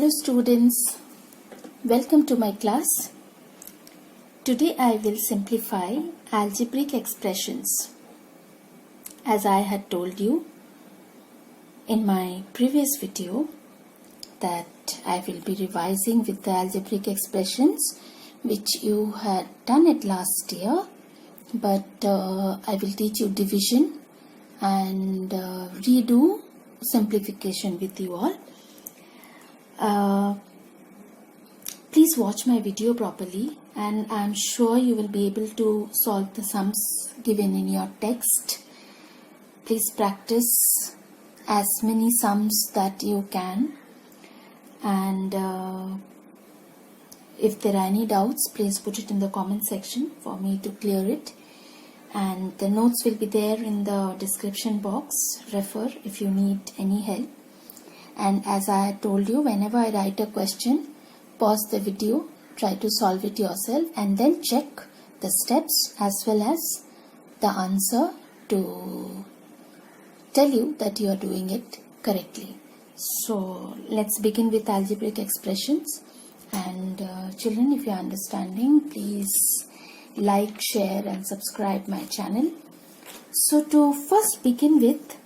Hello students, welcome to my class. Today I will simplify algebraic expressions. As I had told you in my previous video that I will be revising with the algebraic expressions which you had done it last year, but I will teach you division and redo simplification with you all. Please watch my video properly and I am sure you will be able to solve the sums given in your text. Please practice as many sums that you can, and if there are any doubts, please put it in the comment section for me to clear it. And the notes will be there in the description box. Refer if you need any help. And as I told you, whenever I write a question, pause the video, try to solve it yourself and then check the steps as well as the answer to tell you that you are doing it correctly. So let's begin with algebraic expressions. And children, if you are understanding, please like, share and subscribe my channel. So to first begin with,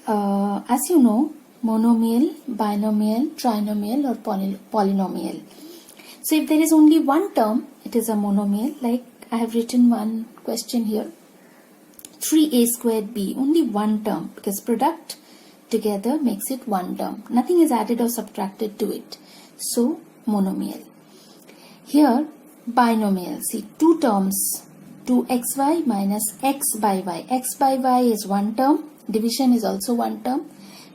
as you know, monomial, binomial, trinomial or polynomial. So if there is only one term, it is a monomial. Like I have written one question here, 3a squared b, only one term, because product together makes it one term. Nothing is added or subtracted to it. So monomial. Here binomial, see two terms, 2xy minus x by y. X by y is one term, division is also one term.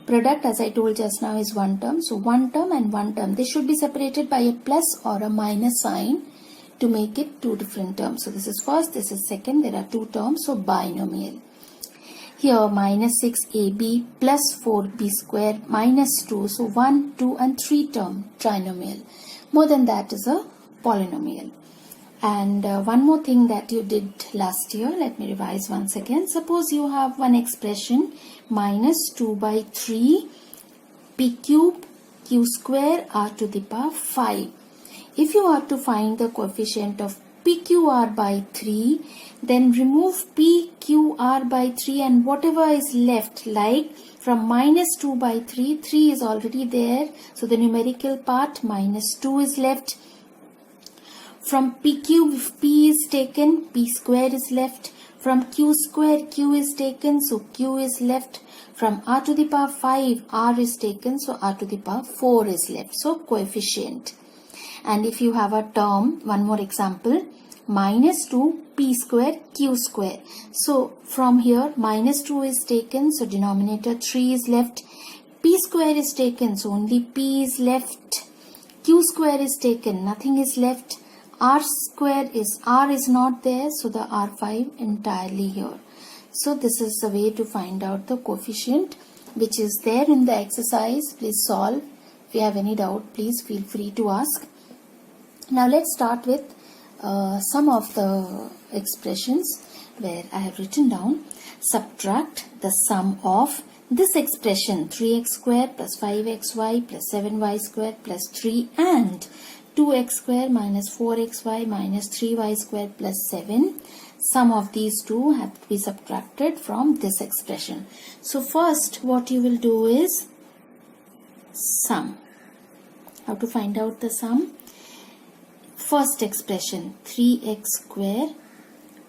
Product, as I told just now, is one term. So one term and one term. They should be separated by a plus or a minus sign to make it two different terms. So this is first, this is second. There are two terms. So binomial. Here minus 6ab plus 4b square minus 2. So 1, 2 and 3 term trinomial. More than that is a polynomial. And one more thing that you did last year, let me revise once again. Suppose you have one expression minus 2 by 3 p cube q square r to the power 5. If you are to find the coefficient of pqr by 3, then remove pqr by 3 and whatever is left, like from minus 2 by 3, 3 is already there. So the numerical part minus 2 is left. From p cube, if p is taken, p square is left. From q square, q is taken, so q is left. From r to the power 5, r is taken, so r to the power 4 is left. So coefficient. And if you have a term, one more example, minus 2 p square q square. So from here, minus 2 is taken, so denominator 3 is left. P square is taken, so only p is left. Q square is taken, nothing is left. R square is, R is not there, so the R5 entirely here. So this is the way to find out the coefficient which is there in the exercise. Please solve. If you have any doubt, please feel free to ask. Now let's start with some of the expressions where I have written down. Subtract the sum of this expression 3x square plus 5xy plus 7y square plus 3 and 2x square minus 4xy minus 3y square plus 7. Sum of these two have to be subtracted from this expression. So first what you will do is sum. How to find out the sum? First expression 3x square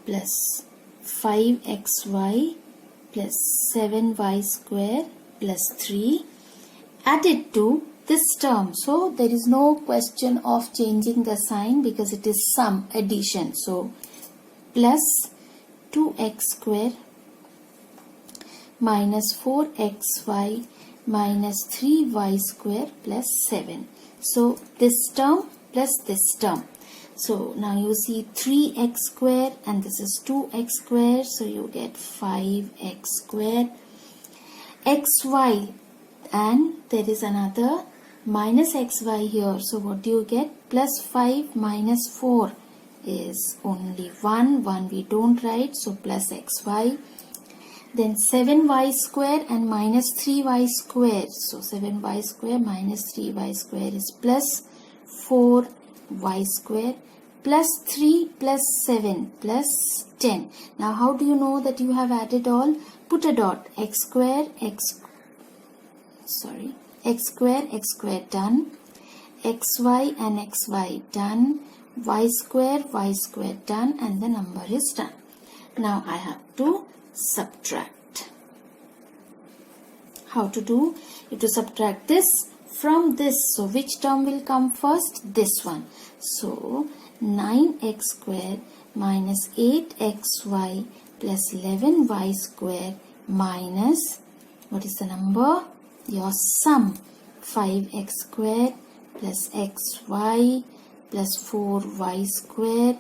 plus 5xy plus 7y square plus 3 added to this term. So there is no question of changing the sign because it is sum, addition. So plus 2x square minus 4xy minus 3y square plus 7. So this term plus this term. So now you see 3x square and this is 2x square. So you get 5x square xy, and there is another minus xy here. So what do you get? Plus 5 minus 4 is only 1. 1 we don't write. So plus xy. Then 7y square and minus 3y square. So 7y square minus 3y square is plus 4y square plus 3 plus 7 plus 10. Now how do you know that you have added all? Put a dot. X square done. Xy and xy done. Y square done, and the number is done. Now I have to subtract. How to do? You have to subtract this from this. So which term will come first? This one. So 9x square minus 8xy plus 11y square minus, what is the number? Your sum. 5x square plus xy plus 4y square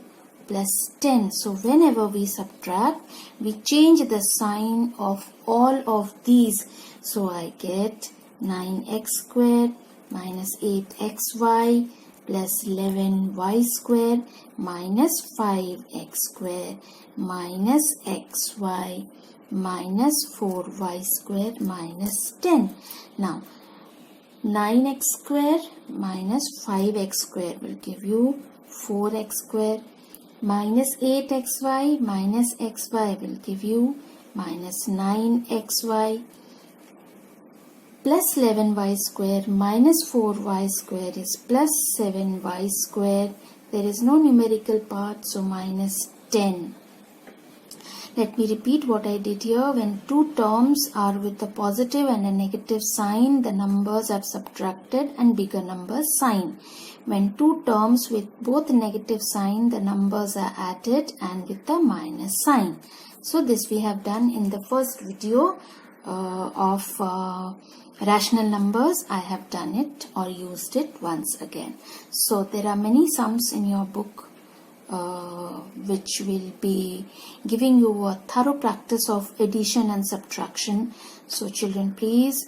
plus 10. So whenever we subtract, we change the sign of all of these. So I get 9x square minus 8xy plus 11y square minus 5x square minus xy minus 4y square minus 10. Now 9x square minus 5x square will give you 4x square minus 8xy minus xy will give you minus 9xy plus 11y square minus 4y square is plus 7y square. There is no numerical part, so minus 10. Let me repeat what I did here. When two terms are with a positive and a negative sign, the numbers are subtracted and bigger numbers sign. When two terms with both negative sign, the numbers are added and with a minus sign. So this we have done in the first video of rational numbers. I have done it or used it once again. So there are many sums in your book which will be giving you a thorough practice of addition and subtraction. So children, please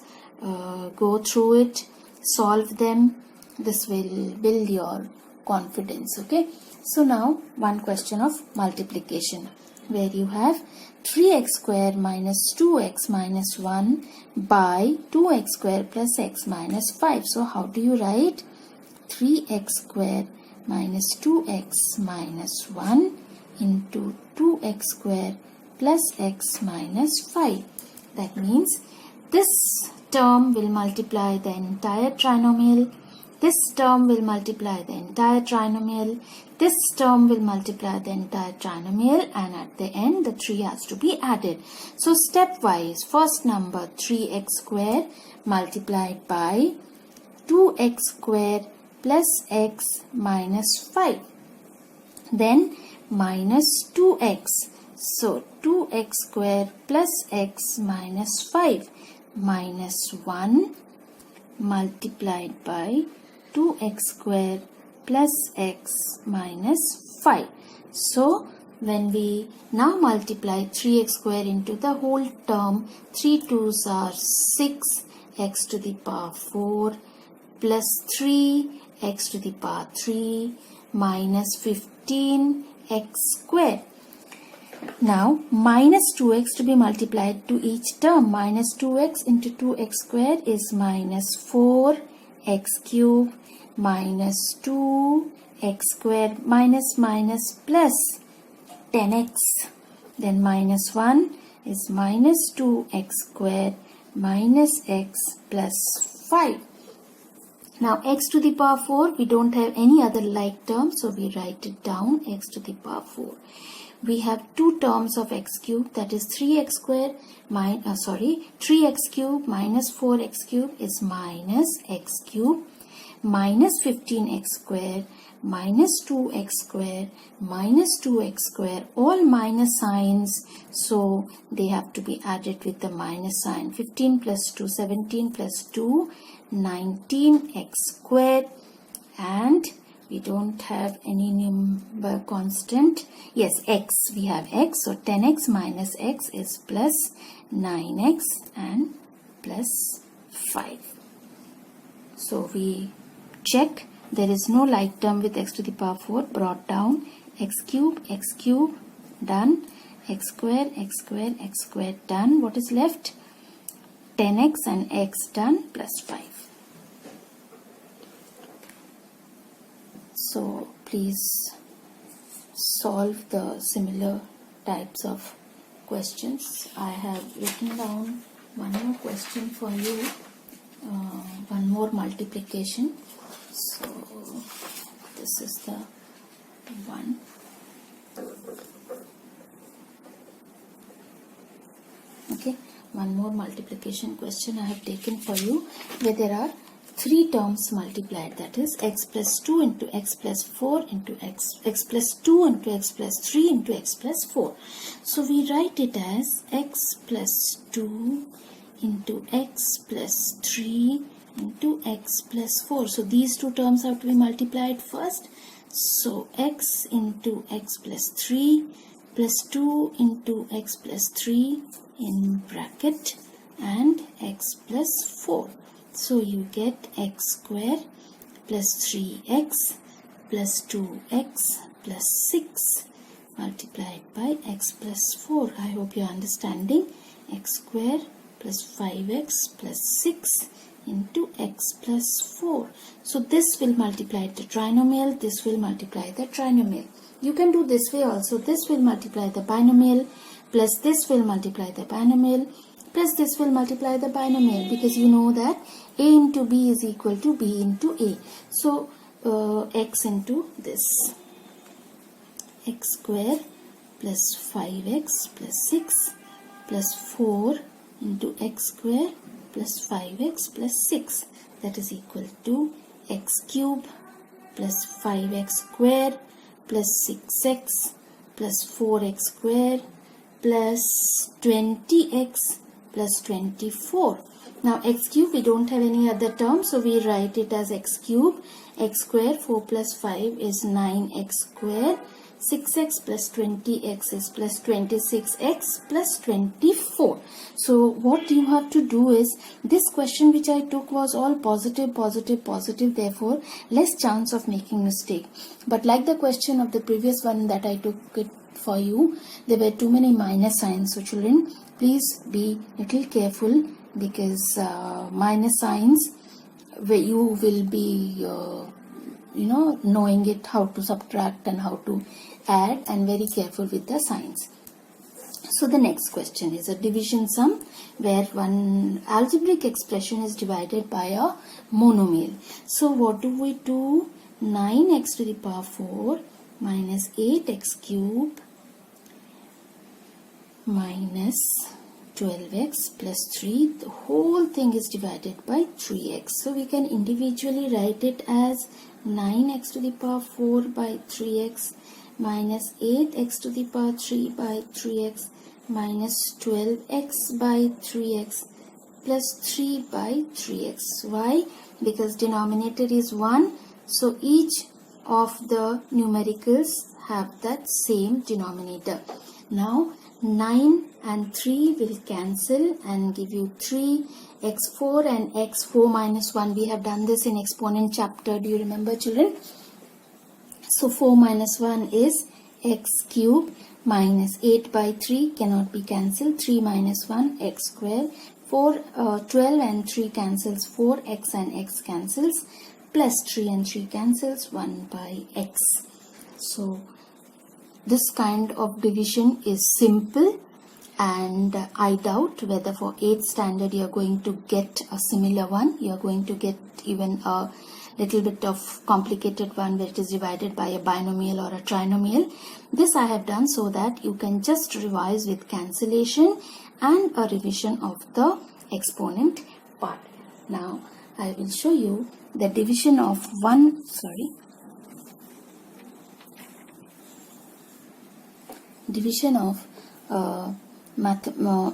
go through it, solve them. This will build your confidence. Okay. So now one question of multiplication, where you have 3x square minus 2x minus 1 by 2x square plus x minus 5. So how do you write? 3x square minus 2x minus 1 into 2x square plus x minus 5. That means this term will multiply the entire trinomial. This term will multiply the entire trinomial. This term will multiply the entire trinomial, and at the end the 3 has to be added. So stepwise, first number 3x square multiplied by 2x square plus x minus 5. Then minus 2x. So 2x square plus x minus 5 minus 1 multiplied by 2x square plus x minus 5. So when we now multiply 3x square into the whole term, 3 2s are 6, x to the power 4 plus 3 x to the power 3 minus 15 x square. Now minus 2x to be multiplied to each term. Minus 2x into 2x square is minus 4 x cube minus 2 x square minus minus plus 10x. Then minus 1 is minus 2x square minus x plus 5. Now x to the power 4, we don't have any other like term, so we write it down, x to the power 4. We have two terms of x cube, that is 3x square 3x cube minus 4x cube is minus x cube minus 15x square minus 2x square minus 2x square, all minus signs, so they have to be added with the minus sign. 15 plus 2, 17 plus 2, 19x square, and we don't have any number constant. Yes, x, we have x, so 10x minus x is plus 9x and plus 5. So we check, there is no like term with x to the power 4, brought down, x cube, done, x square, done. What is left? 10x and x done plus 5. So please solve the similar types of questions. I have written down one more question for you, one more multiplication. So this is the one. Okay, one more multiplication question I have taken for you, where there are 3 terms multiplied, that is x plus 2 into x plus 4 into x plus 2 into x plus 3 into x plus 4. So we write it as x plus 2 into x plus 3 into x plus 4. So these 2 terms have to be multiplied first. So x into x plus 3 plus 2 into x plus 3 in bracket and x plus 4. So you get x square plus 3x plus 2x plus 6 multiplied by x plus 4. I hope you are understanding. X square plus 5x plus 6 into x plus 4. So this will multiply the trinomial, this will multiply the trinomial. You can do this way also. This will multiply the binomial plus this will multiply the binomial plus this will multiply the binomial, because you know that a into b is equal to b into a. So x into this, x square plus 5x plus 6 plus 4 into x square plus 5x plus 6, that is equal to x cube plus 5x square plus 6x plus 4x square plus 20x plus 24. Now x cube, we don't have any other term, so we write it as x cube. X square, 4 plus 5 is 9x square. 6x plus 20x is plus 26x plus 24. So what you have to do is, this question which I took was all positive, therefore less chance of making mistake. But like the question of the previous one that I took it for you, there were too many minus signs. So children, please be little careful, because minus signs, where you will be knowing it, how to subtract and how to add, and very careful with the signs. So the next question is a division sum, where one algebraic expression is divided by a monomial. So what do we do? 9x to the power 4 minus 8x cube minus 12x plus 3. The whole thing is divided by 3x. So we can individually write it as 9x to the power 4 by 3x minus 8x to the power 3 by 3x minus 12x by 3x plus 3 by 3x. Why? Because denominator is 1. So each of the numericals have that same denominator. Now 9 and 3 will cancel and give you 3. X4 and x4 minus 1. We have done this in exponent chapter. Do you remember, children? So 4 minus 1 is x cube minus 8 by 3 cannot be cancelled. 3 minus 1 x square. 12 and 3 cancels. 4 x and x cancels. Plus 3 and 3 cancels. 1 by x. So this kind of division is simple, and I doubt whether for 8th standard you are going to get a similar one. You are going to get even a little bit of complicated one, where it is divided by a binomial or a trinomial. This I have done so that you can just revise with cancellation and a revision of the exponent part. Now I will show you the division of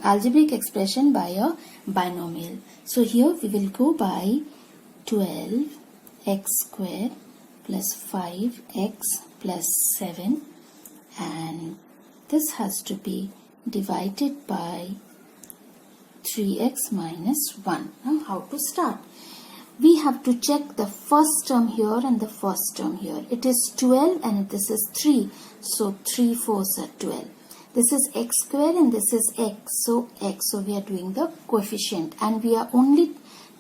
algebraic expression by a binomial. So here we will go by 12x square plus 5x plus 7, and this has to be divided by 3x minus 1. Now how to start? We have to check the first term here and the first term here. It is 12 and this is 3. So 3 4s are 12. This is x square and this is x. So we are doing the coefficient and we are only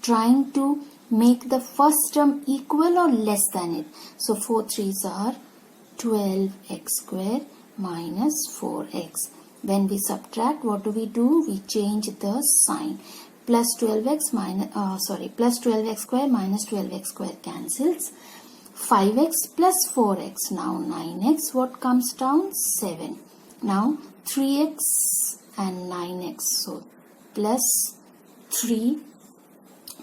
trying to make the first term equal or less than it. So 4 3s are 12x square minus 4x. When we subtract, what do? We change the sign. Plus 12x plus 12x square minus 12x square cancels. 5x plus 4x, now 9x, what comes down? 7. Now 3x and 9x, so plus 3,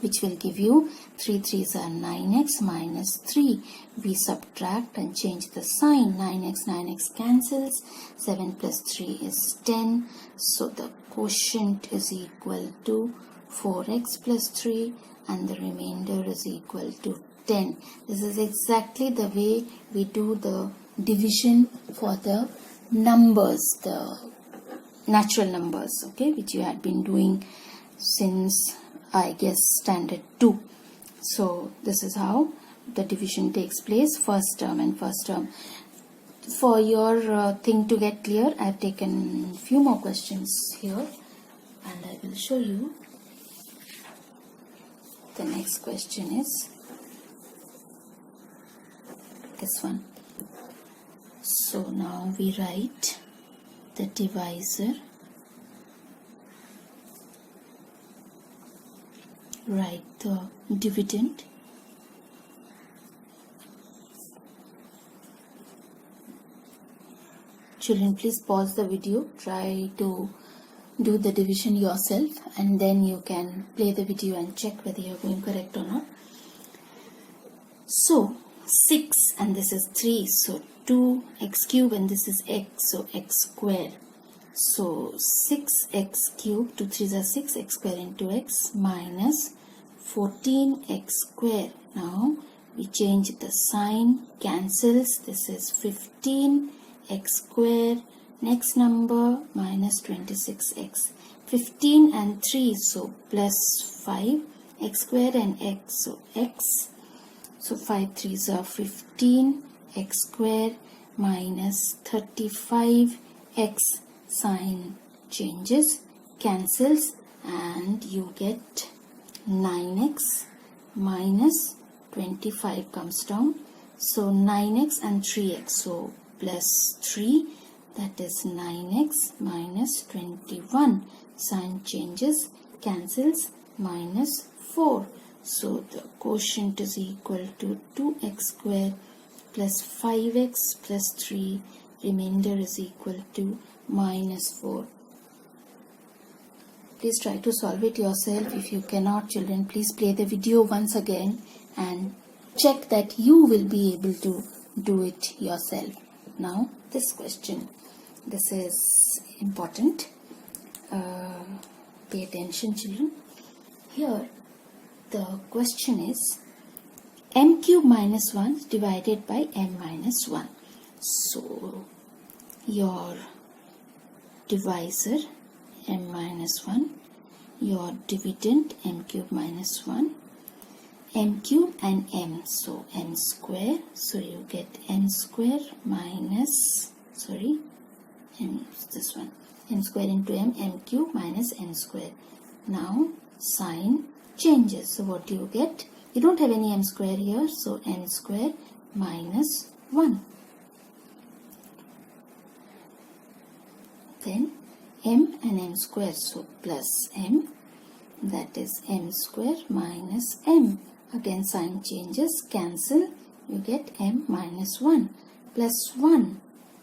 which will give you 3 3s are 9x minus 3. We subtract and change the sign. 9x cancels. 7 plus 3 is 10. So the quotient is equal to 4x plus 3 and the remainder is equal to 10. This is exactly the way we do the division for the numbers, the natural numbers, okay, which you had been doing since, I guess, standard 2. So this is how the division takes place, first term and first term. For your thing to get clear, I have taken a few more questions here and I will show you. The next question is this one. So now we write the divisor, write the dividend, children, please pause the video, try to do the division yourself and then you can play the video and check whether you are going correct or not. So 6 and this is 3, so 2x cube and this is x, so x square. So 6x cube, 2 3s are 6, x square into x minus 14x square. Now we change the sign, cancels, this is 15x square. Next number minus 26x. 15 and 3, so plus 5, x square and x, so x. So 5 3s are 15, x square minus 35x, sign changes, cancels, and you get 9x minus 25 comes down. So 9x and 3x, so plus 3, that is 9x minus 21, sign changes, cancels, minus 4. So the quotient is equal to 2x square plus 5x plus 3, remainder is equal to minus 4. Please try to solve it yourself. If you cannot, children, please play the video once again and check that you will be able to do it yourself. Now this question, this is important. Pay attention, children. Here the question is m cube minus 1 divided by m minus 1. So your divisor m minus 1, your dividend m cube minus 1, m cube and m, so m square, so you get m square minus, this one, m square into m cube minus n square. Now sign changes, so what do you get? You don't have any m square here, so m square minus 1. Then m and m square, so plus m, that is m square minus m. Again sign changes, cancel, you get m minus 1 plus 1,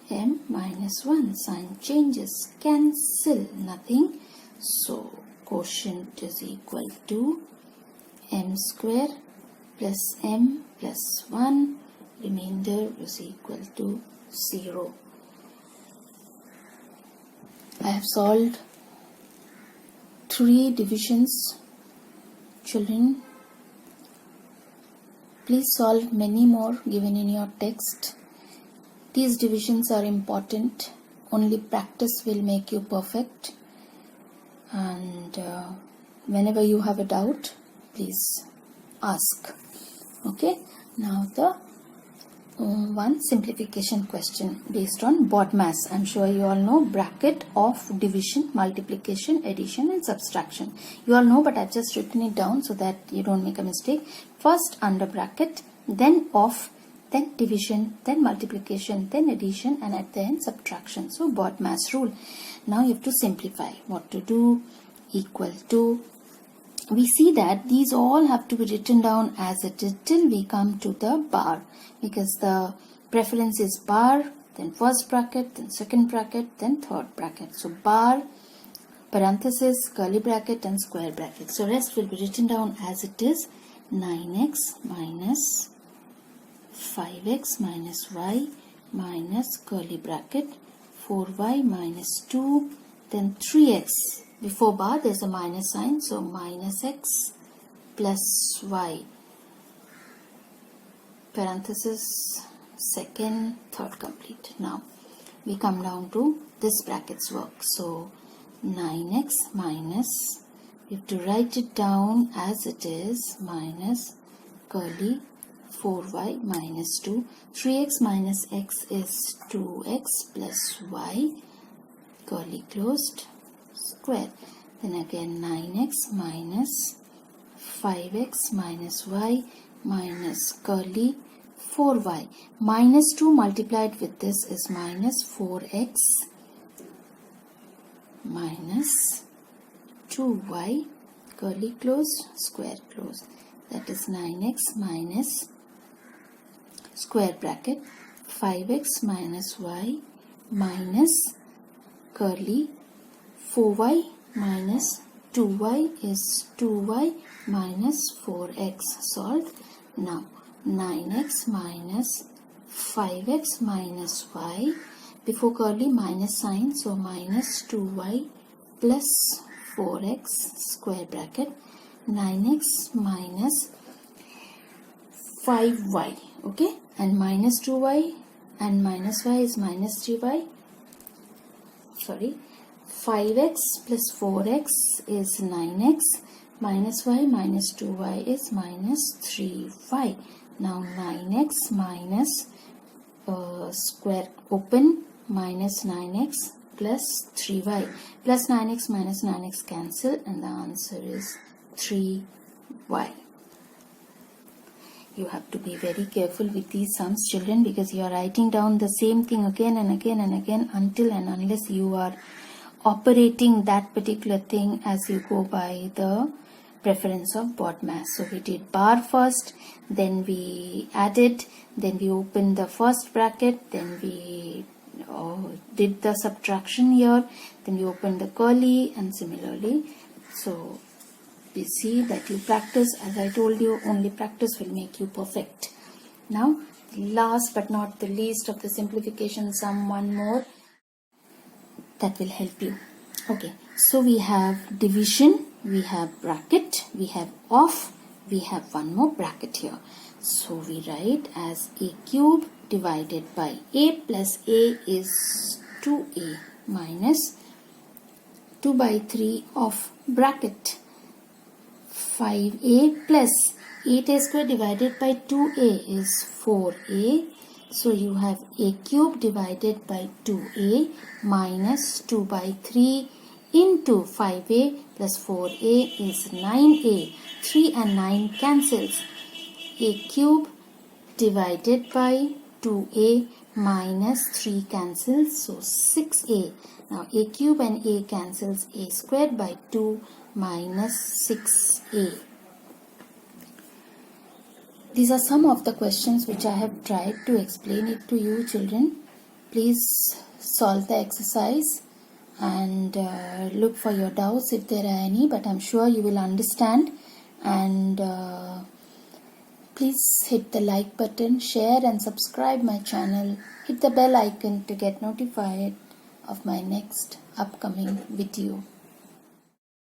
m minus 1, sign changes, cancel, nothing. So quotient is equal to m square plus m plus 1, remainder is equal to 0. I have solved 3 divisions. Children, please solve many more given in your text. These divisions are important. Only practice will make you perfect. And whenever you have a doubt, please ask. Okay. Now the one simplification question based on BODMAS. I'm sure you all know bracket of division, multiplication, addition and subtraction. You all know, but I've just written it down so that you don't make a mistake. First under bracket, then of, then division, then multiplication, then addition and at the end subtraction. So BODMAS rule. Now you have to simplify. What to do? Equal to. We see that these all have to be written down as it is till we come to the bar, because the preference is bar, then first bracket, then second bracket, then third bracket. So bar, parenthesis, curly bracket and square bracket. So rest will be written down as it is. 9x minus 5x minus y minus curly bracket 4y minus 2, then 3x. Before bar there is a minus sign, so minus x plus y, parenthesis, second, third complete. Now we come down to this bracket's work. So 9x minus, we have to write it down as it is, minus curly 4y minus 2. 3x minus x is 2x plus y, curly closed, square. Then again 9x minus 5x minus y minus curly 4y. Minus 2 multiplied with this is minus 4x minus 2y, curly close, square close. That is 9x minus square bracket 5x minus y minus curly 4y minus 2y is 2y minus 4x. Solve. Now 9x minus 5x minus y, before curly minus sign, so minus 2y plus 4x square bracket, 9x minus 5y, okay, and minus 2y and minus y is minus 3y, sorry, 5x plus 4x is 9x, minus y minus 2y is minus 3y. Now 9x minus square open minus 9x plus 3y, plus 9x minus 9x cancel and the answer is 3y. You have to be very careful with these sums, children, because you are writing down the same thing again and again and again until and unless you are operating that particular thing as you go by the preference of BODMAS. So we did bar first, then we added, then we opened the first bracket, then we did the subtraction here, then we opened the curly and similarly. So we see that you practice. As I told you, only practice will make you perfect. Now last but not the least of the simplification sum, one more that will help you. Okay, so we have division, we have bracket, we have off, we have one more bracket here. So we write as a cube divided by a plus a is 2a minus 2 by 3 of bracket 5a plus 8a square divided by 2a is 4a. So you have a cube divided by 2a minus 2 by 3 into 5a plus 4a is 9a. 3 and 9 cancels. A cube divided by 2a minus 3 cancels, so 6a. Now a cube and a cancels, a squared by 2 minus 6a. These are some of the questions which I have tried to explain it to you, children. Please solve the exercise and look for your doubts if there are any, but I'm sure you will understand. And please hit the like button, share and subscribe my channel. Hit the bell icon to get notified of my next upcoming video.